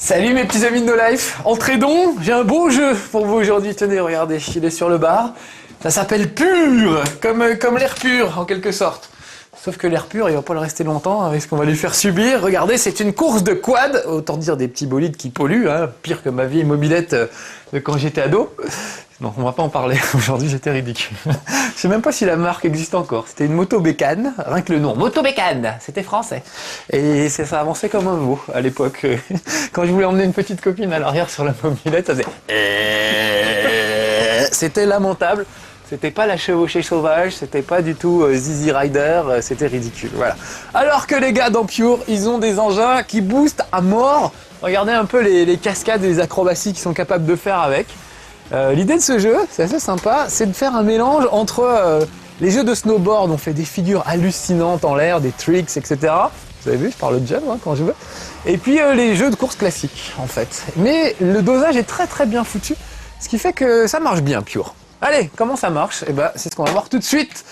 Salut mes petits amis de No Life, entrez donc, j'ai un beau jeu pour vous aujourd'hui, tenez, regardez, il est sur le bar. Ça s'appelle Pur, comme l'air pur en quelque sorte. Sauf que l'air pur, il va pas le rester longtemps avec ce qu'on va lui faire subir. Regardez, c'est une course de quad, autant dire des petits bolides qui polluent, hein, pire que ma vieille mobilette de quand j'étais ado. Non, on va pas en parler, aujourd'hui j'étais ridicule. Je sais même pas si la marque existe encore. C'était une moto bécane, rien que le nom, moto bécane, c'était français. Et ça avançait comme un veau à l'époque. Quand je voulais emmener une petite copine à l'arrière sur la mobilette, ça faisait... C'était lamentable. C'était pas la chevauchée sauvage, c'était pas du tout Zizi Rider, c'était ridicule, voilà. Alors que les gars dans Pure, ils ont des engins qui boostent à mort. Regardez un peu les cascades et les acrobaties qu'ils sont capables de faire avec. L'idée de ce jeu, c'est assez sympa, c'est de faire un mélange entre les jeux de snowboard, on fait des figures hallucinantes en l'air, des tricks, etc. Vous avez vu, je parle de jump hein, quand je veux. Et puis les jeux de course classiques, en fait. Mais le dosage est très très bien foutu, ce qui fait que ça marche bien, Pure. Allez, comment ça marche? Eh ben, c'est ce qu'on va voir tout de suite.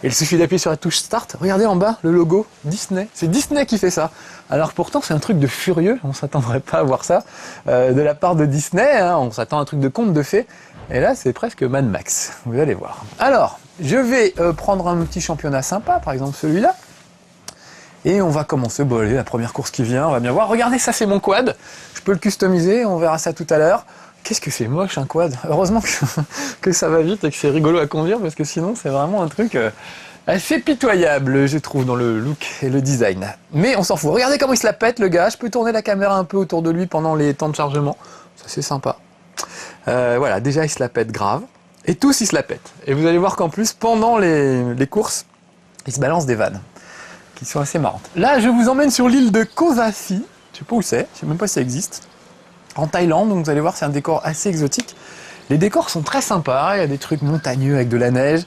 Il suffit d'appuyer sur la touche Start. Regardez en bas, le logo Disney. C'est Disney qui fait ça. Alors pourtant, c'est un truc de furieux. On s'attendrait pas à voir ça de la part de Disney. Hein. On s'attend à un truc de conte de fées. Et là, c'est presque Mad Max. Vous allez voir. Alors, je vais prendre un petit championnat sympa, par exemple celui-là. Et on va commencer, bon, allez, la première course qui vient, on va bien voir. Regardez, ça c'est mon quad. Je peux le customiser, on verra ça tout à l'heure. Qu'est-ce que c'est moche un quad. Heureusement que ça va vite et que c'est rigolo à conduire parce que sinon c'est vraiment un truc assez pitoyable je trouve dans le look et le design. Mais on s'en fout. Regardez comment il se la pète le gars. Je peux tourner la caméra un peu autour de lui pendant les temps de chargement. Ça c'est sympa. Voilà, déjà il se la pète grave. Et tous ils se la pètent. Et vous allez voir qu'en plus pendant les courses, il se balance des vannes qui sont assez marrantes. Là je vous emmène sur l'île de Koh Phi. Je sais pas où c'est, je sais même pas si ça existe. En Thaïlande, donc vous allez voir, c'est un décor assez exotique. Les décors sont très sympas, il y a des trucs montagneux avec de la neige,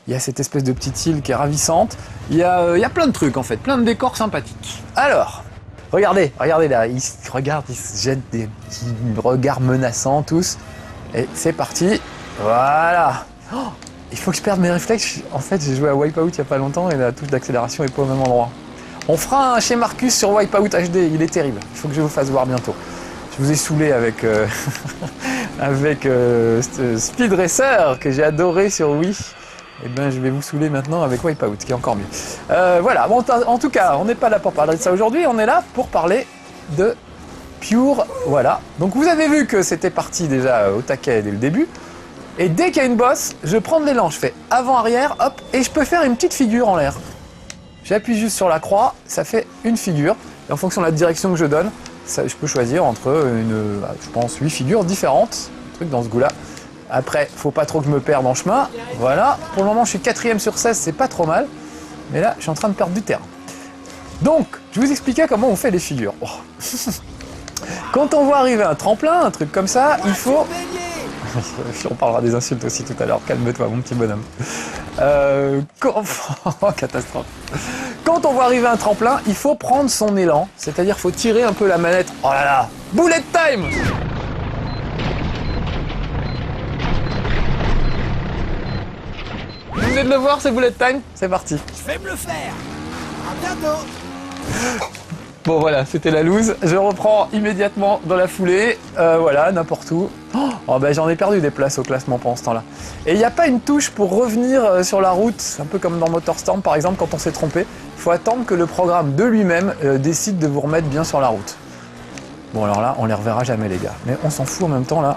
il y a cette espèce de petite île qui est ravissante, il y a plein de trucs en fait, plein de décors sympathiques. Alors, regardez là, ils se regardent, ils se jettent des petits regards menaçants tous, et c'est parti, voilà. Oh, il faut que je perde mes réflexes, en fait j'ai joué à Wipeout il n'y a pas longtemps et la touche d'accélération n'est pas au même endroit. On fera un chez Marcus sur Wipeout HD, il est terrible, il faut que je vous fasse voir bientôt. Je vous ai saoulé avec, Speed Racer que j'ai adoré sur Wii. Et ben je vais vous saouler maintenant avec Wipeout qui est encore mieux. Voilà, bon, en tout cas, on n'est pas là pour parler de ça aujourd'hui, on est là pour parler de Pure. Voilà. Donc vous avez vu que c'était parti déjà au taquet dès le début. Et dès qu'il y a une bosse, je prends de l'élan, je fais avant-arrière, hop, et je peux faire une petite figure en l'air. J'appuie juste sur la croix, ça fait une figure. Et en fonction de la direction que je donne, ça, je peux choisir entre je pense 8 figures différentes, un truc dans ce goût-là. Après, faut pas trop que je me perde en chemin. Voilà, pour le moment je suis 4e sur 16, c'est pas trop mal. Mais là, je suis en train de perdre du terrain. Donc, je vous expliquais comment on fait les figures. Oh. Quand on voit arriver un tremplin, un truc comme ça, il faut... On parlera des insultes aussi tout à l'heure, calme-toi mon petit bonhomme. Catastrophe. Quand on voit arriver un tremplin, il faut prendre son élan, c'est-à-dire faut tirer un peu la manette. Oh là là, bullet time! Vous venez de le voir, c'est bullet time? C'est parti. Je vais me le faire. À bientôt. Bon voilà, c'était la loose. Je reprends immédiatement dans la foulée. Voilà, n'importe où. Oh ben j'en ai perdu des places au classement pendant ce temps-là. Et il n'y a pas une touche pour revenir sur la route, un peu comme dans MotorStorm par exemple, quand on s'est trompé. Il faut attendre que le programme de lui-même décide de vous remettre bien sur la route. Bon alors là, on les reverra jamais les gars. Mais on s'en fout en même temps là.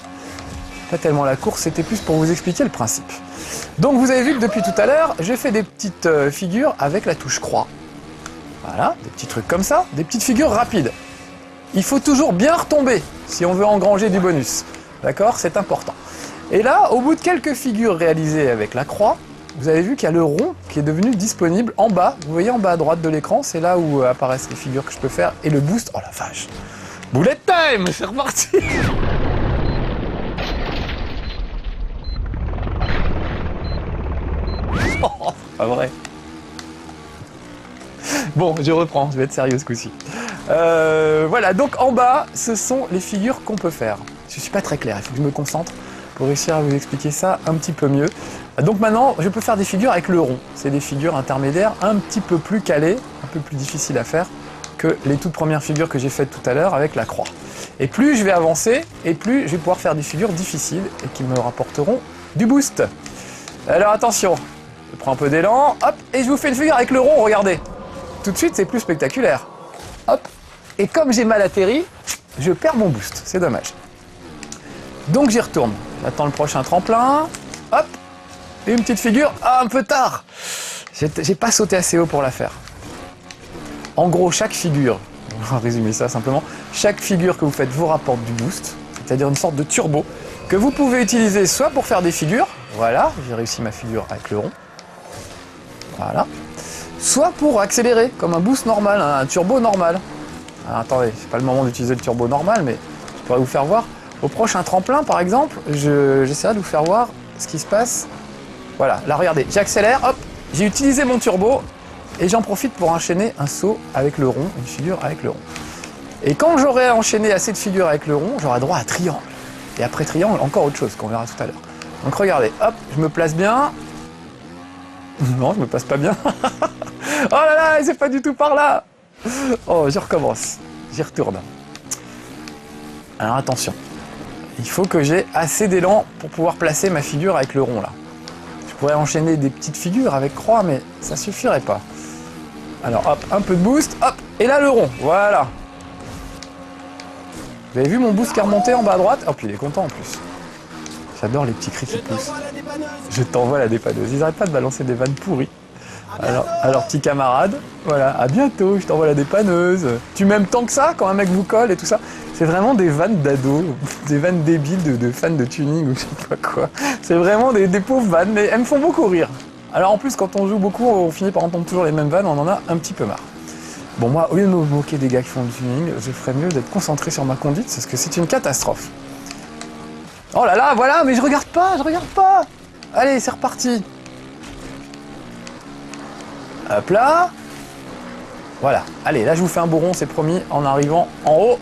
Pas tellement la course, c'était plus pour vous expliquer le principe. Donc vous avez vu que depuis tout à l'heure, j'ai fait des petites figures avec la touche croix. Voilà, des petits trucs comme ça, des petites figures rapides. Il faut toujours bien retomber si on veut engranger du bonus. D'accord? C'est important. Et là, au bout de quelques figures réalisées avec la croix, vous avez vu qu'il y a le rond qui est devenu disponible en bas. Vous voyez en bas à droite de l'écran, c'est là où apparaissent les figures que je peux faire. Et le boost, oh la vache! Bullet time! C'est reparti! Oh, pas vrai. Bon, je reprends, je vais être sérieux ce coup-ci. Voilà, donc en bas, ce sont les figures qu'on peut faire. Je suis pas très clair, il faut que je me concentre pour réussir à vous expliquer ça un petit peu mieux. Donc maintenant, je peux faire des figures avec le rond. C'est des figures intermédiaires un petit peu plus calées, un peu plus difficiles à faire que les toutes premières figures que j'ai faites tout à l'heure avec la croix. Et plus je vais avancer, et plus je vais pouvoir faire des figures difficiles et qui me rapporteront du boost. Alors attention, je prends un peu d'élan, hop, et je vous fais une figure avec le rond, regardez. Tout de suite, c'est plus spectaculaire. Hop, et comme j'ai mal atterri, je perds mon boost, c'est dommage. Donc j'y retourne, j'attends le prochain tremplin, hop, et une petite figure, un peu tard. J'ai pas sauté assez haut pour la faire. En gros, chaque figure, on va résumer ça simplement, chaque figure que vous faites vous rapporte du boost, c'est-à-dire une sorte de turbo, que vous pouvez utiliser soit pour faire des figures, voilà, j'ai réussi ma figure avec le rond, voilà, soit pour accélérer, comme un boost normal, un turbo normal. Alors, attendez, c'est pas le moment d'utiliser le turbo normal, mais je pourrais vous faire voir. Au prochain tremplin, par exemple, j'essaierai de vous faire voir ce qui se passe. Voilà, là regardez, j'accélère, hop, j'ai utilisé mon turbo, et j'en profite pour enchaîner un saut avec le rond, une figure avec le rond. Et quand j'aurai enchaîné assez de figures avec le rond, j'aurai droit à triangle. Et après triangle, encore autre chose qu'on verra tout à l'heure. Donc regardez, hop, je me place bien. Non, je me place pas bien. Oh là là, c'est pas du tout par là. Oh, je recommence, j'y retourne. Alors attention, il faut que j'ai assez d'élan pour pouvoir placer ma figure avec le rond là. Je pourrais enchaîner des petites figures avec croix, mais ça suffirait pas. Alors hop, un peu de boost, hop, et là le rond, voilà. Vous avez vu mon boost qui est remonté en bas à droite? Hop, il est content en plus. J'adore les petits cris qui poussent. Je t'envoie la dépanneuse. Ils n'arrêtent pas de balancer des vannes pourries. Alors petits camarades, voilà, à bientôt, je t'envoie la dépanneuse. Tu m'aimes tant que ça quand un mec vous colle et tout ça? C'est vraiment des vannes d'ados, des vannes débiles de fans de tuning ou je sais pas quoi. C'est vraiment des pauvres vannes, mais elles me font beaucoup rire. Alors en plus, quand on joue beaucoup, on finit par entendre toujours les mêmes vannes, on en a un petit peu marre. Bon, moi, au lieu de me moquer des gars qui font du tuning, je ferais mieux d'être concentré sur ma conduite, parce que c'est une catastrophe. Oh là là, voilà, mais je regarde pas. Allez, c'est reparti. Hop là. Voilà. Allez, là, je vous fais un beau rond, c'est promis, en arrivant en haut.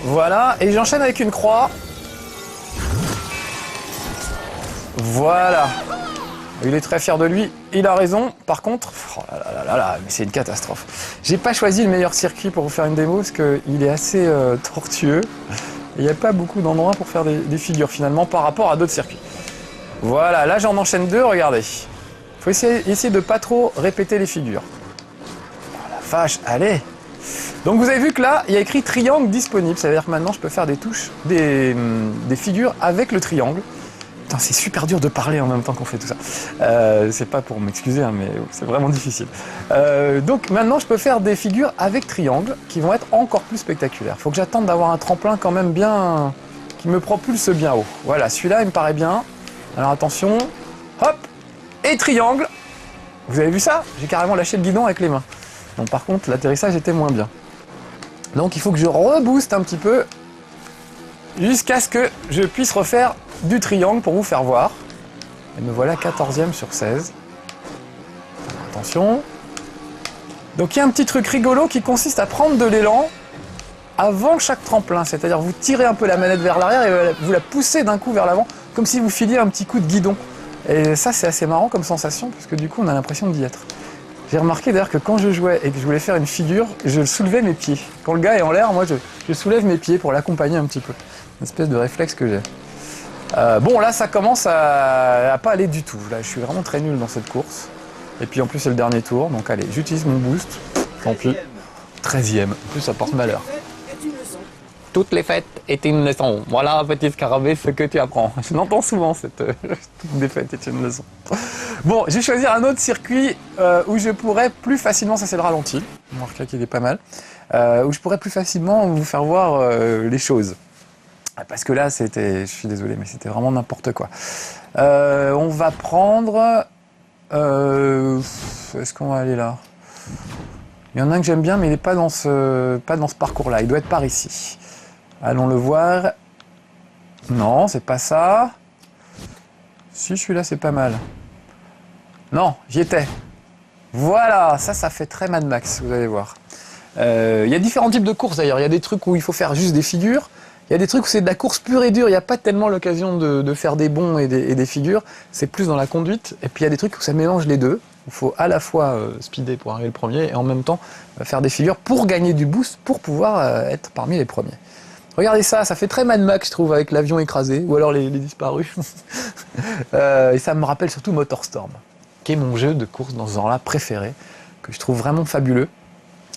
Voilà, et j'enchaîne avec une croix. Voilà. Il est très fier de lui, il a raison. Par contre, oh là, mais c'est une catastrophe. J'ai pas choisi le meilleur circuit pour vous faire une démo, parce qu'il est assez tortueux. Il n'y a pas beaucoup d'endroits pour faire des figures finalement par rapport à d'autres circuits. Voilà, là j'en enchaîne deux, regardez. Il faut essayer de pas trop répéter les figures. Oh la vache, allez. Donc vous avez vu que là, il y a écrit triangle disponible. Ça veut dire que maintenant je peux faire des touches, des figures avec le triangle. Putain, c'est super dur de parler en même temps qu'on fait tout ça. C'est pas pour m'excuser, hein, mais c'est vraiment difficile. Donc maintenant, je peux faire des figures avec triangle qui vont être encore plus spectaculaires. Il faut que j'attende d'avoir un tremplin quand même bien... qui me propulse bien haut. Voilà, celui-là, il me paraît bien. Alors attention, hop, et triangle. Vous avez vu ça? J'ai carrément lâché le guidon avec les mains. Donc par contre, l'atterrissage était moins bien. Donc il faut que je rebooste un petit peu jusqu'à ce que je puisse refaire du triangle pour vous faire voir. Et me voilà 14e sur 16. Attention. Donc il y a un petit truc rigolo qui consiste à prendre de l'élan avant chaque tremplin. C'est-à-dire vous tirez un peu la manette vers l'arrière et vous la poussez d'un coup vers l'avant, comme si vous filiez un petit coup de guidon. Et ça c'est assez marrant comme sensation, parce que du coup on a l'impression d'y être. J'ai remarqué d'ailleurs que quand je jouais et que je voulais faire une figure, je soulevais mes pieds. Quand le gars est en l'air, moi je soulève mes pieds pour l'accompagner un petit peu. Une espèce de réflexe que j'ai. Bon, là, ça commence à pas aller du tout. Là, je suis vraiment très nul dans cette course. Et puis, en plus, c'est le dernier tour. Donc, allez, j'utilise mon boost. Tant pis. 13e. En plus, ça porte malheur. Toutes les fêtes est une leçon. Voilà, petit scarabée, ce que tu apprends. Je l'entends souvent, cette toute défaite est une leçon. Bon, je vais choisir un autre circuit où je pourrais plus facilement, ça c'est le ralenti. Remarquez qu'il est pas mal. Où je pourrais plus facilement vous faire voir les choses. Parce que là, je suis désolé, mais c'était vraiment n'importe quoi. On va prendre... est-ce qu'on va aller là? Il y en a un que j'aime bien, mais il n'est pas dans ce parcours-là. Il doit être par ici. Allons le voir. Non, c'est pas ça. Si, celui-là, c'est pas mal. Non, j'y étais. Voilà, ça fait très Mad Max, vous allez voir. Il y a différents types de courses d'ailleurs. Il y a des trucs où il faut faire juste des figures. Il y a des trucs où c'est de la course pure et dure, il n'y a pas tellement l'occasion de faire des bonds et des figures, c'est plus dans la conduite. Et puis il y a des trucs où ça mélange les deux. Il faut à la fois speeder pour arriver le premier et en même temps faire des figures pour gagner du boost, pour pouvoir être parmi les premiers. Regardez ça, ça fait très Mad Max, je trouve, avec l'avion écrasé, ou alors les disparus. Et ça me rappelle surtout MotorStorm, qui est mon jeu de course dans ce genre-là préféré, que je trouve vraiment fabuleux.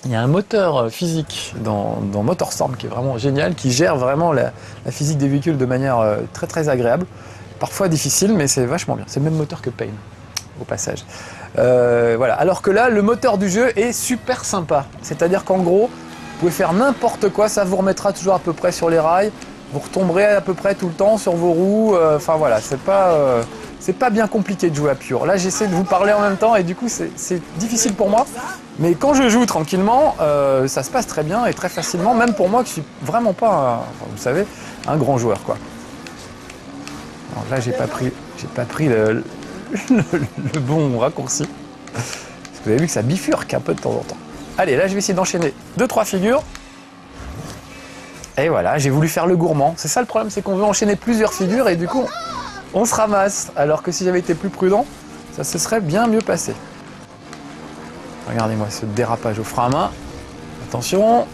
Il y a un moteur physique dans MotorStorm qui est vraiment génial, qui gère vraiment la physique des véhicules de manière très très agréable. Parfois difficile, mais c'est vachement bien. C'est le même moteur que Pain, au passage. Voilà. Alors que là, le moteur du jeu est super sympa. C'est-à-dire qu'en gros, vous pouvez faire n'importe quoi, ça vous remettra toujours à peu près sur les rails. Vous retomberez à peu près tout le temps sur vos roues. Enfin voilà, c'est pas bien compliqué de jouer à Pure. Là, j'essaie de vous parler en même temps et du coup, c'est difficile pour moi. Mais quand je joue tranquillement, ça se passe très bien et très facilement, même pour moi qui suis vraiment pas, vous savez, un grand joueur, quoi. Alors là, j'ai pas pris le bon raccourci. Parce que vous avez vu que ça bifurque un peu de temps en temps. Allez, là, je vais essayer d'enchaîner 2-3 figures. Et voilà, j'ai voulu faire le gourmand. C'est ça le problème, c'est qu'on veut enchaîner plusieurs figures et du coup, on se ramasse. Alors que si j'avais été plus prudent, ça se serait bien mieux passé. Regardez-moi ce dérapage au frein à main. Attention.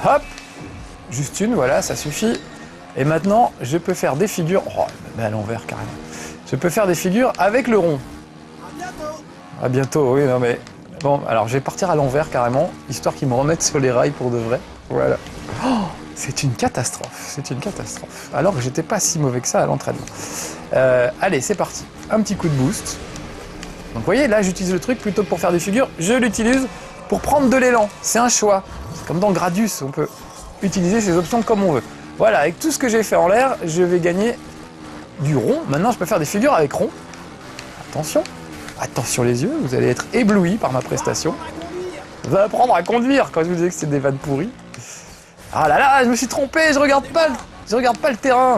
Hop. Juste une, voilà, ça suffit. Et maintenant, je peux faire des figures... Oh, elle me met à l'envers carrément. Je peux faire des figures avec le rond. À bientôt. À bientôt, oui, non mais... Bon, alors je vais partir à l'envers carrément, histoire qu'ils me remettent sur les rails pour de vrai. Voilà. Oh, c'est une catastrophe, c'est une catastrophe. Alors que j'étais pas si mauvais que ça à l'entraînement. Allez, c'est parti. Un petit coup de boost. Donc vous voyez, là j'utilise le truc, plutôt que pour faire des figures, je l'utilise pour prendre de l'élan. C'est un choix. C'est comme dans Gradius, on peut utiliser ces options comme on veut. Voilà, avec tout ce que j'ai fait en l'air, je vais gagner du rond. Maintenant, je peux faire des figures avec rond. Attention, attention les yeux, vous allez être éblouis par ma prestation. Vous allez apprendre à conduire quand je vous disais que c'était des vannes pourries. Ah là là, je me suis trompé, je regarde pas le terrain.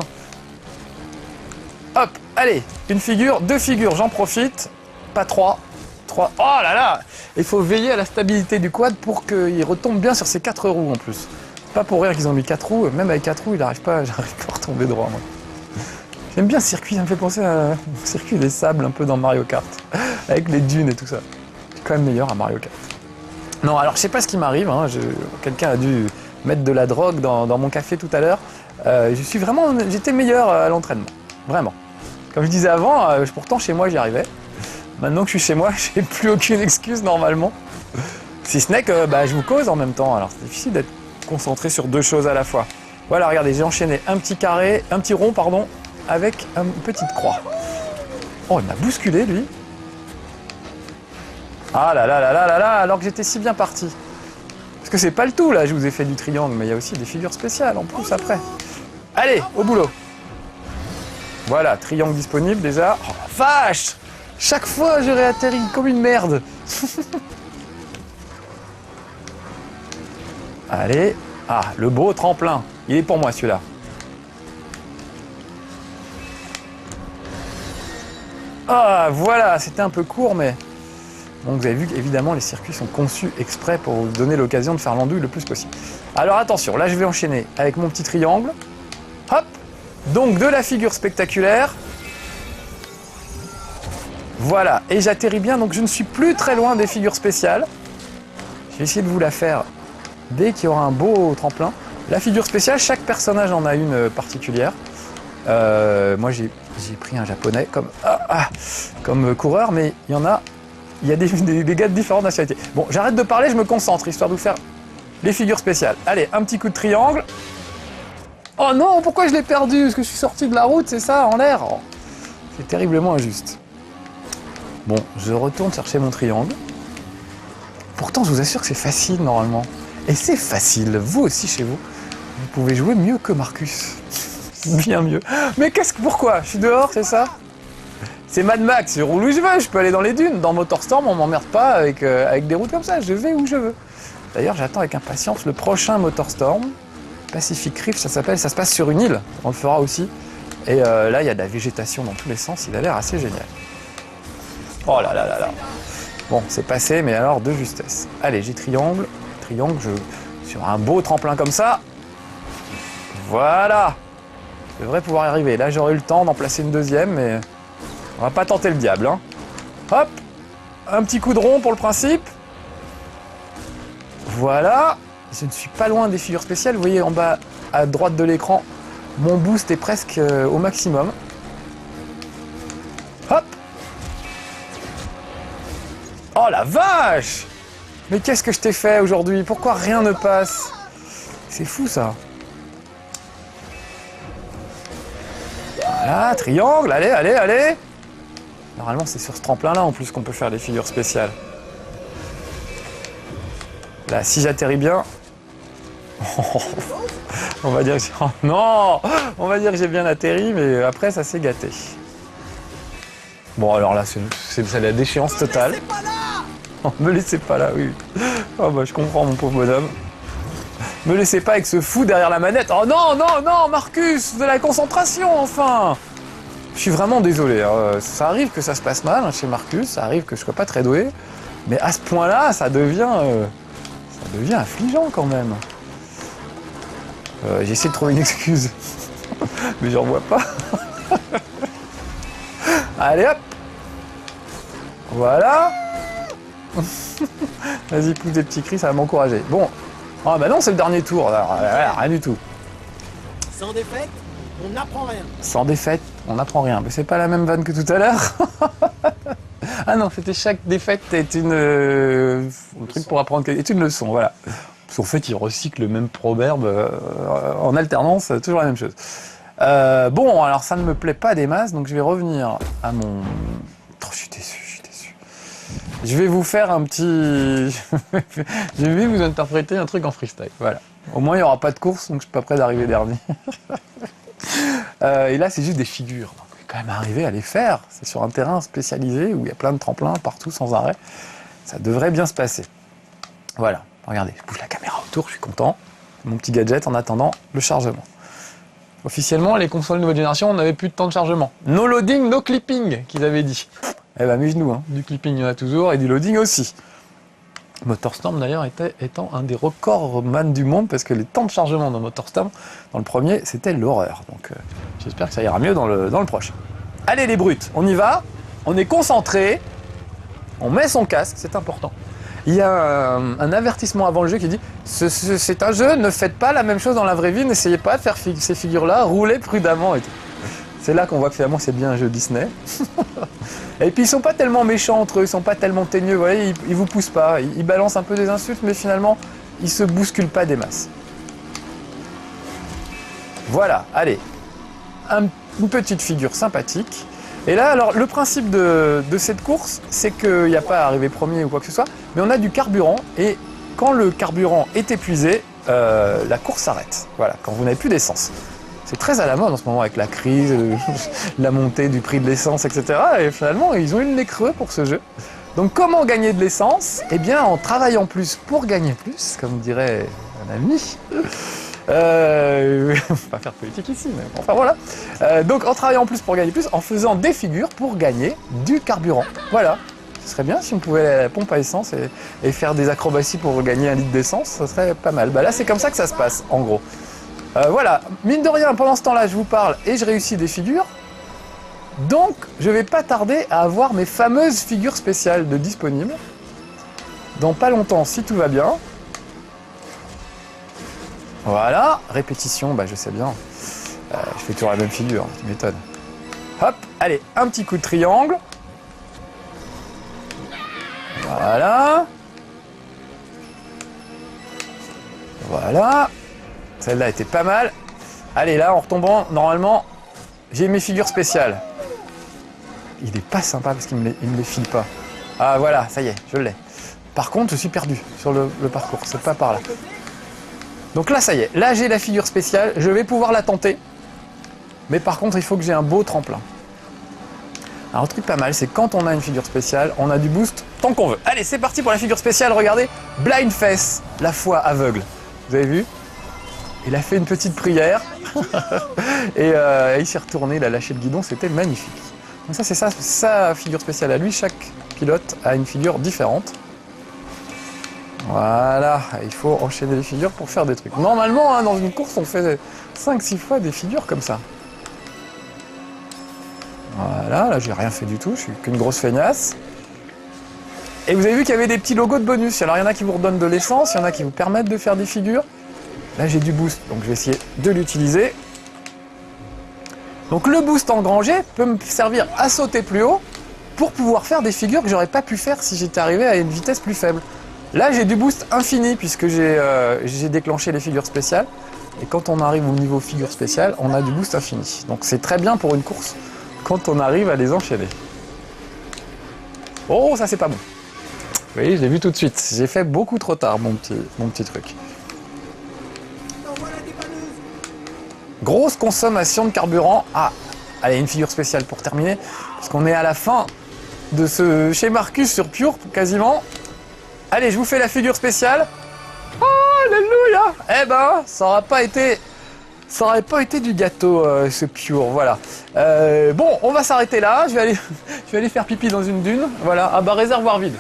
Hop, allez, une figure, 2 figures, j'en profite. Pas 3. Oh là là. Il faut veiller à la stabilité du quad pour qu'il retombe bien sur ses 4 roues en plus. Pas pour rien qu'ils ont mis 4 roues, même avec 4 roues, j'arrive pas à retomber droit moi. J'aime bien ce circuit, ça me fait penser au circuit des sables un peu dans Mario Kart, avec les dunes et tout ça. C'est quand même meilleur à Mario Kart. Non, alors je sais pas ce qui m'arrive, hein. Quelqu'un a dû mettre de la drogue dans mon café tout à l'heure. J'étais meilleur à l'entraînement, vraiment. Comme je disais avant, pourtant chez moi j'y arrivais. Maintenant que je suis chez moi, j'ai plus aucune excuse normalement. Si ce n'est que je vous cause en même temps, alors c'est difficile d'être concentré sur 2 choses à la fois. Voilà, regardez, j'ai enchaîné un petit rond, pardon, avec une petite croix. Oh, il m'a bousculé, lui. Ah là là là là là là, alors que j'étais si bien parti. Parce que c'est pas le tout, là, je vous ai fait du triangle, mais il y a aussi des figures spéciales en plus après. Allez, au boulot. Voilà, triangle disponible déjà. Oh la vache! Chaque fois, je réatterris comme une merde. Allez. Ah, le beau tremplin. Il est pour moi, celui-là. Ah, voilà, c'était un peu court, mais... Donc vous avez vu qu'évidemment, les circuits sont conçus exprès pour vous donner l'occasion de faire l'andouille le plus possible. Alors attention, là, je vais enchaîner avec mon petit triangle. Hop. Donc, de la figure spectaculaire. Voilà, et j'atterris bien, donc je ne suis plus très loin des figures spéciales. Je vais essayer de vous la faire dès qu'il y aura un beau tremplin. La figure spéciale, chaque personnage en a une particulière. Moi, j'ai pris un japonais comme coureur, mais il y a des gars de différentes nationalités. Bon, j'arrête de parler, je me concentre, histoire de vous faire les figures spéciales. Allez, un petit coup de triangle. Oh non, pourquoi je l'ai perdu? Parce que je suis sorti de la route, c'est ça, en l'air. Oh, c'est terriblement injuste. Bon, je retourne chercher mon triangle. Pourtant, je vous assure que c'est facile, normalement. Et c'est facile, vous aussi chez vous. Vous pouvez jouer mieux que Marcus. Bien mieux. Mais pourquoi? Je suis dehors, c'est ça? C'est Mad Max, je roule où je veux, je peux aller dans les dunes. Dans MotorStorm, on m'emmerde pas avec des routes comme ça, je vais où je veux. D'ailleurs, j'attends avec impatience le prochain MotorStorm. Pacific Rift, ça s'appelle, ça se passe sur une île, on le fera aussi. Et là, il y a de la végétation dans tous les sens, il a l'air assez génial. Oh là là là là. Bon, c'est passé, mais alors de justesse. Allez, j'ai triangle, sur un beau tremplin comme ça. Voilà. Je devrais pouvoir y arriver. Là, j'aurai eu le temps d'en placer une deuxième, mais on va pas tenter le diable, hein. Hop, un petit coup de rond pour le principe. Voilà. Je ne suis pas loin des figures spéciales. Vous voyez en bas à droite de l'écran, mon boost est presque au maximum. Hop! Oh la vache! Mais qu'est-ce que je t'ai fait aujourd'hui? Pourquoi rien ne passe? C'est fou ça. Voilà, triangle, allez, allez, allez! Normalement c'est sur ce tremplin là en plus qu'on peut faire les figures spéciales. Là, si j'atterris bien... on va dire que oh non, on va dire que j'ai bien atterri, mais après ça s'est gâté. Bon alors là, c'est la déchéance totale. Me laissez pas là, oui. Oh bah je comprends mon pauvre bonhomme. Me laissez pas avec ce fou derrière la manette. Oh non, non, non, Marcus, de la concentration enfin. Je suis vraiment désolé. Ça arrive que ça se passe mal chez Marcus, ça arrive que je sois pas très doué, mais à ce point-là, ça devient affligeant quand même. J'essaie de trouver une excuse, mais j'en vois pas. Allez hop. Voilà. Vas-y, pousse des petits cris, ça va m'encourager. Bon. Ah bah non, c'est le dernier tour. Alors, rien du tout. Sans défaite, on n'apprend rien. Sans défaite, on n'apprend rien. Mais c'est pas la même vanne que tout à l'heure. Ah non, c'était chaque défaite est un truc pour apprendre, est une leçon, voilà. Parce qu'en fait, ils recyclent le même proverbe en alternance, toujours la même chose. Bon, alors ça ne me plaît pas des masses, donc je vais revenir à mon... Oh, je suis déçu. Je vais vous faire un petit... je vais vous interpréter un truc en freestyle, voilà. Au moins, il n'y aura pas de course, donc je suis pas prêt d'arriver dernier. Et là, c'est juste des figures. Donc, je vais quand même arriver à les faire. C'est sur un terrain spécialisé où il y a plein de tremplins partout sans arrêt. Ça devrait bien se passer. Voilà, regardez, je bouge la caméra autour, je suis content. Mon petit gadget en attendant le chargement. Officiellement, les consoles nouvelle génération, on n'avait plus de temps de chargement. No loading, no clipping, qu'ils avaient dit. Eh ben, mes genoux, hein. Du clipping, il y en a toujours, et du loading aussi. MotorStorm, d'ailleurs, étant un des recordman du monde, parce que les temps de chargement dans MotorStorm, dans le premier, c'était l'horreur. Donc, j'espère que ça ira mieux dans le prochain. Allez, les brutes, on y va. On est concentré. On met son casque, c'est important. Il y a un avertissement avant le jeu qui dit « C'est un jeu, ne faites pas la même chose dans la vraie vie, n'essayez pas de faire ces figures-là, roulez prudemment. » et tout. C'est là qu'on voit que finalement c'est bien un jeu Disney. Et puis ils sont pas tellement méchants entre eux, ils sont pas tellement teigneux, vous voyez, ils vous poussent pas, ils balancent un peu des insultes, mais finalement ils se bousculent pas des masses. Voilà, allez, une petite figure sympathique. Et là, alors le principe de cette course, c'est qu'il n'y a pas à arriver premier ou quoi que ce soit, mais on a du carburant, et quand le carburant est épuisé, la course s'arrête. Voilà, quand vous n'avez plus d'essence. C'est très à la mode en ce moment avec la crise, la montée du prix de l'essence, etc. Et finalement, ils ont eu le nez creux pour ce jeu. Donc comment gagner de l'essence? Eh bien, en travaillant plus pour gagner plus, comme dirait un ami. On va pas faire politique ici, mais enfin voilà. Donc en travaillant plus pour gagner plus, en faisant des figures pour gagner du carburant. Voilà. Ce serait bien si on pouvait aller à la pompe à essence et faire des acrobaties pour gagner un litre d'essence, ça serait pas mal. Bah là, c'est comme ça que ça se passe, en gros. Voilà, mine de rien, pendant ce temps-là, je vous parle et je réussis des figures. Donc, je vais pas tarder à avoir mes fameuses figures spéciales de disponibles. Dans pas longtemps, si tout va bien. Voilà, répétition, bah je sais bien. Je fais toujours la même figure, tu m'étonnes. Hop, allez, un petit coup de triangle. Voilà. Voilà. Celle-là était pas mal. Allez, là, en retombant, normalement, j'ai mes figures spéciales. Il est pas sympa parce qu'il me les file pas. Ah, voilà, ça y est, je l'ai. Par contre, je suis perdu sur le parcours. C'est pas par là. Donc là, ça y est. Là, j'ai la figure spéciale. Je vais pouvoir la tenter. Mais par contre, il faut que j'ai un beau tremplin. Alors, un truc pas mal, c'est quand on a une figure spéciale, on a du boost tant qu'on veut. Allez, c'est parti pour la figure spéciale. Regardez, Blind Face, la foi aveugle. Vous avez vu? Il a fait une petite prière et il s'est retourné, il a lâché le guidon, c'était magnifique. Donc ça, c'est sa figure spéciale à lui. Chaque pilote a une figure différente. Voilà, il faut enchaîner les figures pour faire des trucs. Normalement, hein, dans une course, on fait 5-6 fois des figures comme ça. Voilà, là, j'ai rien fait du tout, je suis qu'une grosse feignasse. Et vous avez vu qu'il y avait des petits logos de bonus. Alors, il y en a qui vous redonnent de l'essence, il y en a qui vous permettent de faire des figures. Là, j'ai du boost, donc je vais essayer de l'utiliser. Donc le boost engrangé peut me servir à sauter plus haut pour pouvoir faire des figures que j'aurais pas pu faire si j'étais arrivé à une vitesse plus faible. Là, j'ai du boost infini puisque j'ai déclenché les figures spéciales. Et quand on arrive au niveau figure spéciale, on a du boost infini. Donc c'est très bien pour une course quand on arrive à les enchaîner. Oh, ça c'est pas bon. Vous voyez, je l'ai vu tout de suite. J'ai fait beaucoup trop tard mon petit truc. Grosse consommation de carburant. Ah, allez, une figure spéciale pour terminer. Parce qu'on est à la fin de ce chez Marcus sur Pure, quasiment. Allez, je vous fais la figure spéciale. Oh, alléluia! Eh ben, ça aurait pas été du gâteau, ce Pure, voilà. Bon, on va s'arrêter là. Je vais aller faire pipi dans une dune. Voilà. Ah bah, réservoir vide.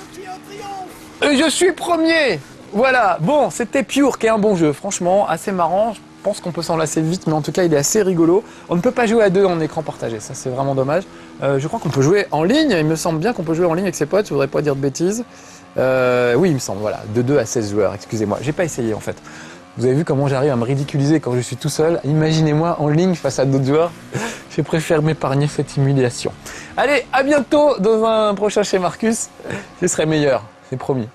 Et je suis premier! Voilà. Bon, c'était Pure, qui est un bon jeu. Franchement, assez marrant. Je pense qu'on peut s'en lasser vite, mais en tout cas, il est assez rigolo. On ne peut pas jouer à deux en écran partagé. Ça, c'est vraiment dommage. Je crois qu'on peut jouer en ligne. Il me semble bien qu'on peut jouer en ligne avec ses potes. Je voudrais pas dire de bêtises. Oui, il me semble, voilà, de 2 à 16 joueurs, excusez-moi. J'ai pas essayé en fait. Vous avez vu comment j'arrive à me ridiculiser quand je suis tout seul. Imaginez-moi en ligne face à d'autres joueurs. Je préfère m'épargner cette humiliation. Allez, à bientôt dans un prochain chez Marcus. Ce serait meilleur, c'est promis.